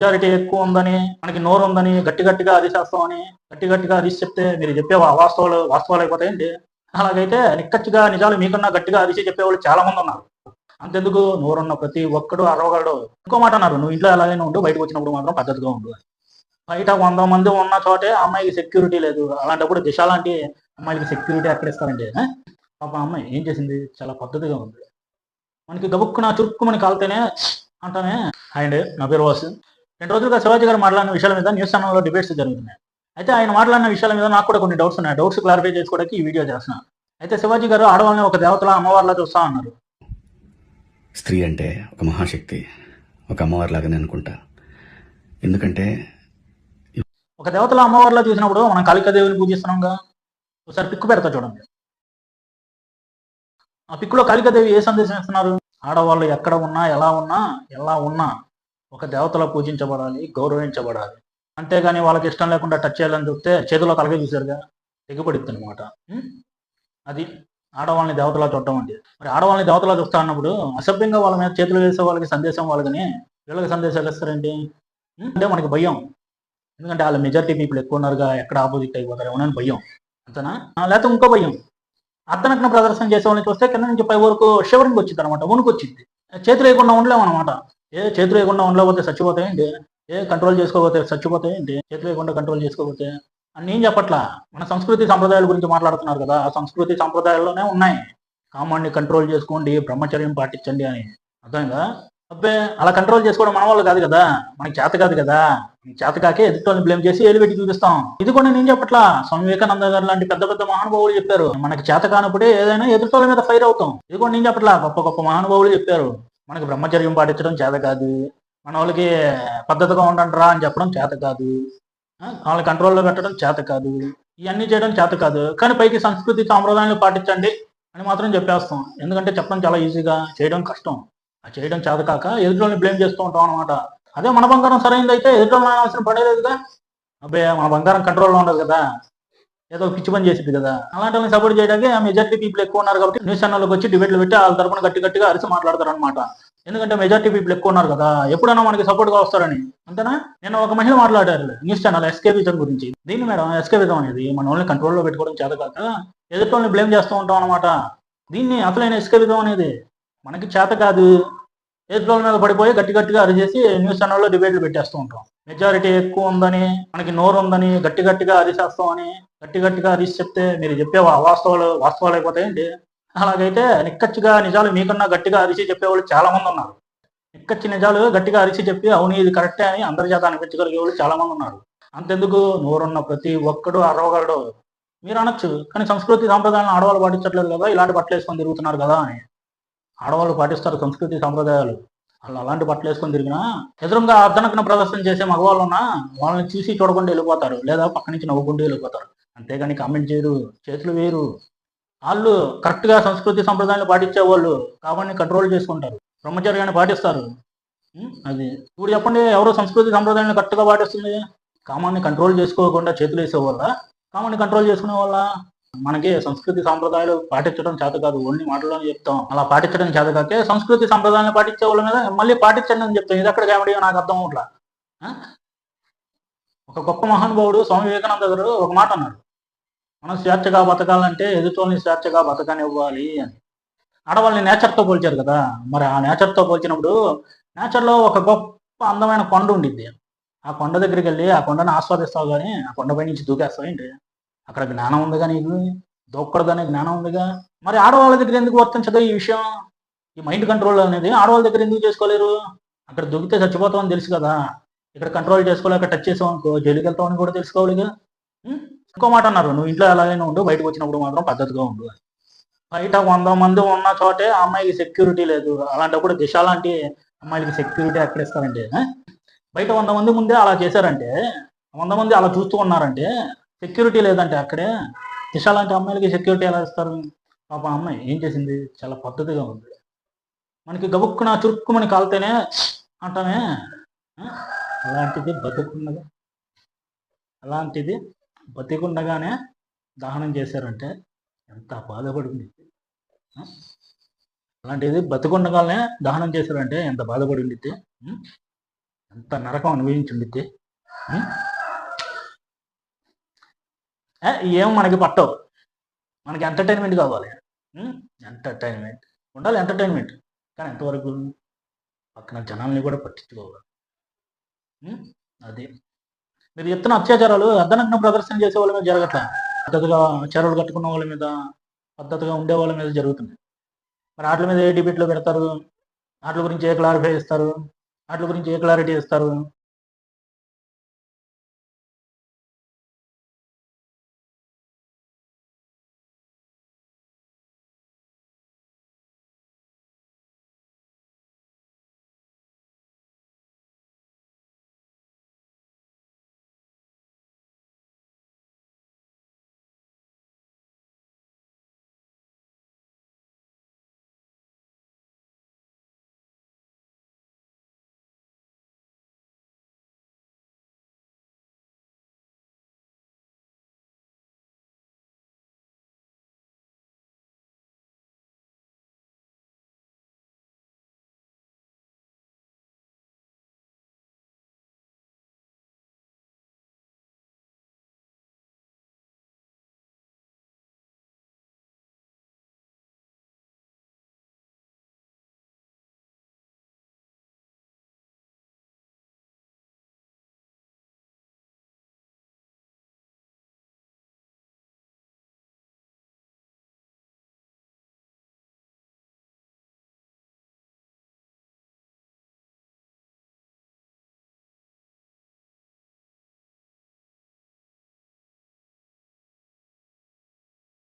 Majority ఎక్కువ ఉందని, మనకి నోరు ఉందని గట్టి గట్టిగా అరిచేస్తామని, గట్టి గట్టిగా అరిచి చెప్తే మీరు చెప్పే వాస్తవాలు అయిపోతాయండి. అలాగైతే నిక్కచ్చిగా నిజాలు మీకన్నా గట్టిగా అరిచి చెప్పేవాళ్ళు చాలా మంది ఉన్నారు. అంతెందుకు నోరున్న ప్రతి ఒక్కడు అరవగలడు. ఇంకో మాట అన్నారు, నువ్వు ఇంట్లో ఎలాగైనా ఉండు, బయటకు వచ్చినప్పుడు మాత్రం పద్ధతిగా ఉండు. బయట 100 మంది ఉన్న చోటే అమ్మాయికి సెక్యూరిటీ లేదు. అలాంటప్పుడు దిశ లాంటి అమ్మాయికి సెక్యూరిటీ ఎక్కడ ఇస్తారండి? పాప అమ్మాయి ఏం చేసింది? చాలా పద్ధతిగా ఉంది. మనకి గబుక్కున చురుక్కుమని కాలితేనే అంటానే. హాయ్ అండి, నా పేరు వాసు. 2 రోజులుగా శివాజీ గారు మాట్లాడిన విషయాల మీద న్యూస్ ఛానల్లో డిబేట్స్ జరుగుతున్నాయి. అయితే ఆయన మాట్లాడిన విషయాల మీద నాకు కూడా కొన్ని డౌట్స్ ఉన్నాయి. డౌట్స్ క్లారిఫై చేసుకోవడానికి ఈ వీడియో చేస్తున్నాను. అయితే శివాజీ గారు ఆడవాళ్ళని ఒక దేవతలా అమ్మవారిలా చూస్తా అన్నారు. స్త్రీ అంటే ఒక మహాశక్తి, ఒక అమ్మవారిలాగానే అనుకుంటా. ఎందుకంటే ఒక దేవతల అమ్మవారిలా చూసినప్పుడు మనం కాళికాదేవిని పూజిస్తున్నాంగా. ఒకసారి పిక్కు పెడతా చూడండి. ఆ పిక్కులో కాళికాదేవి ఏ సందేశం ఇస్తున్నారు? ఆడవాళ్ళు ఎక్కడ ఉన్నా ఎలా ఉన్నా ఒక దేవతలా పూజించబడాలి, గౌరవించబడాలి. అంతేగాని వాళ్ళకి ఇష్టం లేకుండా టచ్ చేయాలని చూస్తే చేతిలో కలగే చూశారుగా, తెగిపడిద్ది అనమాట. అది ఆడవాళ్ళని దేవతలా చూడటం అంటే. మరి ఆడవాళ్ళని దేవతలా చూస్తా అన్నప్పుడు అసభ్యంగా వాళ్ళ మీద చేతులు వేసే వాళ్ళకి సందేశం వాళ్ళని వీళ్ళకి సందేశాలు ఇస్తారండి. అంటే మనకి భయం. ఎందుకంటే వాళ్ళ మెజారిటీ పీపుల్ ఎక్కువ ఉన్నారుగా, ఎక్కడ ఆపోజిట్ అయిపోతారు అని భయం. అంతేనా? లేకపోతే ఇంకో భయం, అర్ధనగ్న ప్రదర్శన చేసే వాళ్ళని చూస్తే కింద నుంచి పై వరకు షివరింగ్ వచ్చింది అనమాట, వణుకు వచ్చింది. చేతులు వేయకుండా ఉండలేము అనమాట. చేతులు వేయకుండా ఉండలేకపోతే చచ్చిపోతాయండి? కంట్రోల్ చేసుకోకపోతే చచ్చిపోతాయండి? చేతులు వేయకుండా కంట్రోల్ చేసుకోకపోతే అని ఏం చెప్పట్లా. మన సంస్కృతి సంప్రదాయాల గురించి మాట్లాడుతున్నారు కదా, ఆ సంస్కృతి సంప్రదాయాల్లోనే ఉన్నాయి. కామాన్ని కంట్రోల్ చేసుకోండి, బ్రహ్మచర్యం పాటించండి అని. అర్థమైందా? అబ్బే, అలా కంట్రోల్ చేసుకోవడం మన వాళ్ళు కాదు కదా, మనకి చేత కాదు కదా. చేత కాకే ఎదుటి బ్లేమ్ చేసి ఏలు పెట్టి చూపిస్తాం. ఇది కూడా నేను చెప్పట్లా, స్వామి వివేకానంద గారు లాంటి పెద్ద పెద్ద మహానుభావులు చెప్పారు. మనకి చేత కానప్పుడే ఏదైనా ఎదుటి మీద ఫైర్ అవుతాం. ఇది కూడా నేను చెప్పట్లా, గొప్ప గొప్ప మహానుభావులు చెప్పారు. మనకి బ్రహ్మచర్యం పాటించడం చేత కాదు, మన వాళ్ళకి పద్ధతిగా ఉండండిరా అని చెప్పడం చేత కాదు, వాళ్ళని కంట్రోల్లో పెట్టడం చేత కాదు, ఇవన్నీ చేయడం చేత కాదు. కానీ పైకి సంస్కృతి సాంప్రదాయాలు పాటించండి అని మాత్రం చెప్పేస్తాం. ఎందుకంటే చెప్పడం చాలా ఈజీగా, చేయడం కష్టం. ఆ చేయడం చేత కాక ఎదుటి బ్లేమ్ చేస్తూ ఉంటాం అనమాట. అదే మన బంగారం సరైనదైతే ఎదుటి అవసరం పడేలేదుగా. అబ్బే, మన బంగారం కంట్రోల్లో ఉండదు కదా, ఏదో పిచ్చి పని చేసింది కదా. అలాంటి వాళ్ళని సపోర్ట్ చేయడానికి మెజార్టీ పీపుల్ ఎక్కువ ఉన్నారు కాబట్టి న్యూస్ ఛానల్లోకి వచ్చి డిబేట్లు పెట్టి వాళ్ళ తరపున గట్టిగా అరిసి మాట్లాడతారు అనమాట. ఎందుకంటే మెజార్టీ పీపుల్ ఎక్కువ ఉన్నారు కదా, ఎప్పుడైనా మనకి సపోర్ట్గా వస్తారని. అంతేనా? నేను ఒక మహిళ మాట్లాడారు న్యూస్ ఛానల్ ఎస్కేపిజం గురించి. దీన్ని మేడం, ఎస్కేపిజం అనేది మన వాళ్ళని కంట్రోల్లో పెట్టుకోవడం చేత కాక ఎదుటి వాళ్ళని బ్లేమ్ చేస్తూ ఉంటాం అనమాట. దీన్ని అసలైన ఎస్కేపిజం అనేది. మనకి చేత కాదు, ఎదుటి మీద పడిపోయి గట్టిగా అరిచేసి న్యూస్ ఛానల్లో డిబేట్లు పెట్టేస్తూ ఉంటాం. మెజారిటీ ఎక్కువ ఉందని, మనకి నోరు ఉందని గట్టిగా అరిచేస్తామని, గట్టిగా అరిచి చెప్తే మీరు చెప్పే వాస్తవాలు అయిపోతాయండి. అలాగైతే నిక్కచ్చిగా నిజాలు మీకన్నా గట్టిగా అరిచి చెప్పేవాళ్ళు చాలా మంది ఉన్నారు. నిక్కచ్చి నిజాలు గట్టిగా అరిచి చెప్పి అవును ఇది కరెక్టే అని అందరి చేత అనిపించగలిగే వాళ్ళు చాలా మంది ఉన్నారు. అంతెందుకు నోరున్న ప్రతి ఒక్కడు అరవగలడు. మీరు అనొచ్చు, కానీ సంస్కృతి సాంప్రదాయాలను ఆడవాళ్ళు పాటించట్లేదు కదా, ఇలాంటి బట్టలు వేసుకొని తిరుగుతున్నారు కదా అని. ఆడవాళ్ళు పాటిస్తారు సంస్కృతి సాంప్రదాయాలు. వాళ్ళు అలాంటి బట్టలు వేసుకొని తిరిగినా ఎదురుగా అర్ధనగ్న ప్రదర్శన చేసే మగవాళ్ళు ఉన్నా వాళ్ళని చూసి చూడకుండా వెళ్ళిపోతారు, లేదా పక్క నుంచి నవ్వుకుంటూ వెళ్ళిపోతారు. అంతేగాని కామెంట్ చేయరు, చేతులు వేయరు. వాళ్ళు కరెక్ట్గా సంస్కృతి సంప్రదాయాలు పాటించే వాళ్ళు కాబట్టి కంట్రోల్ చేసుకుంటారు, బ్రహ్మచర్యాన్ని పాటిస్తారు. అది ఇప్పుడు చెప్పండి, ఎవరో సంస్కృతి సంప్రదాయాన్ని కరెక్ట్గా పాటిస్తుంది? కామాన్ని కంట్రోల్ చేసుకోకుండా చేతులు వేసేవాళ్ళ, కామాన్ని కంట్రోల్ చేసుకునే వాళ్ళ? మనకి సంస్కృతి సాంప్రదాయాలు పాటించడం చేత కాదు, ఓన్లీ మాటల్లోనే చెప్తాం. అలా పాటించడం చేత కాకే సంస్కృతి సాంప్రదాయాలను పాటించే వాళ్ళ మీద మళ్ళీ పాటించండి అని చెప్తాం. ఇది ఎక్కడ కామెడీ నాకు అర్థం అవట్లా. ఒక గొప్ప మహానుభావుడు స్వామి వివేకానంద గారు ఒక మాట అన్నాడు, మనం స్వేచ్ఛగా బతకాలంటే ఎదుటోళ్ళని స్వేచ్ఛగా బతకనివ్వాలి అని. ఆడవాళ్ళని నేచర్తో పోల్చారు కదా, మరి ఆ నేచర్తో పోల్చినప్పుడు నేచర్లో ఒక గొప్ప అందమైన కొండ ఉండిద్ది. ఆ కొండ దగ్గరికి వెళ్ళి ఆ కొండను ఆస్వాదిస్తావు కానీ ఆ కొండపై నుంచి దూకేస్తావు ఏంటి? అక్కడ జ్ఞానం ఉందిగా నీకు, దూక్కూడదనే జ్ఞానం ఉందిగా. మరి ఆడవాళ్ళ దగ్గర ఎందుకు వర్తించదు ఈ విషయం? ఈ మైండ్ కంట్రోల్ అనేది ఆడవాళ్ళ దగ్గర ఎందుకు చేసుకోలేరు? అక్కడ దొరికితే చచ్చిపోతామని తెలుసు కదా, ఇక్కడ కంట్రోల్ చేసుకోలేక టచ్ చేసావు అనుకో జైలుకి వెళ్తామని కూడా తెలుసుకోవాలిగా. ఇంకో మాట అన్నారు, నువ్వు ఇంట్లో ఎలాగైనా ఉండు, బయటకు వచ్చినప్పుడు మాత్రం పద్ధతిగా ఉండు. బయట 100 మంది ఉన్న చోటే ఆ అమ్మాయికి సెక్యూరిటీ లేదు. అలాంటప్పుడు దిశ లాంటి అమ్మాయిలకి సెక్యూరిటీ ఎక్కడ ఇస్తారంటే, బయట 100 మంది ముందే అలా చేశారంటే, 100 మంది అలా చూస్తూ ఉన్నారంటే సెక్యూరిటీ లేదంటే అక్కడే దిశ లాంటి అమ్మాయిలకి సెక్యూరిటీ ఎలా ఇస్తారు? పాప అమ్మాయి ఏం చేసింది? చాలా పద్ధతిగా ఉంది. మనకి గబుక్కున చురుక్కుమని కాలితేనే అంటానే. అలాంటిది బతుకున్నగా అలాంటిది బతికుండగానే దహనం చేశారంటే ఎంత బాధపడింది. అలాంటిది బతికుండగానే దహనం చేశారంటే ఎంత బాధపడి ఉండిద్ది. అంత నరకం అనుభవించుండిద్ది. ఉం? ఏం మనకి పట్టవు. మనకి ఎంటర్టైన్మెంట్ కావాలి. ఎంటర్టైన్మెంట్ ఉండాలి, ఎంటర్టైన్మెంట్. కానీ ఎంతవరకు పక్కన జనాల్ని కూడా పట్టించుకోవాలి. ఉం? అది మీరు చెప్తున్న అత్యాచారాలు అర్ధనగ్న ప్రదర్శన చేసే వాళ్ళ మీద జరగట్లా, పద్ధతిగా చీరలు కట్టుకున్న వాళ్ళ మీద, పద్ధతిగా ఉండే వాళ్ళ మీద జరుగుతుంది. మరి వాటి మీద ఏ డిబేట్లో పెడతారు? వాటి గురించి ఏ క్లారిఫై ఇస్తారు? వాటి గురించి ఏ క్లారిటీ ఇస్తారు?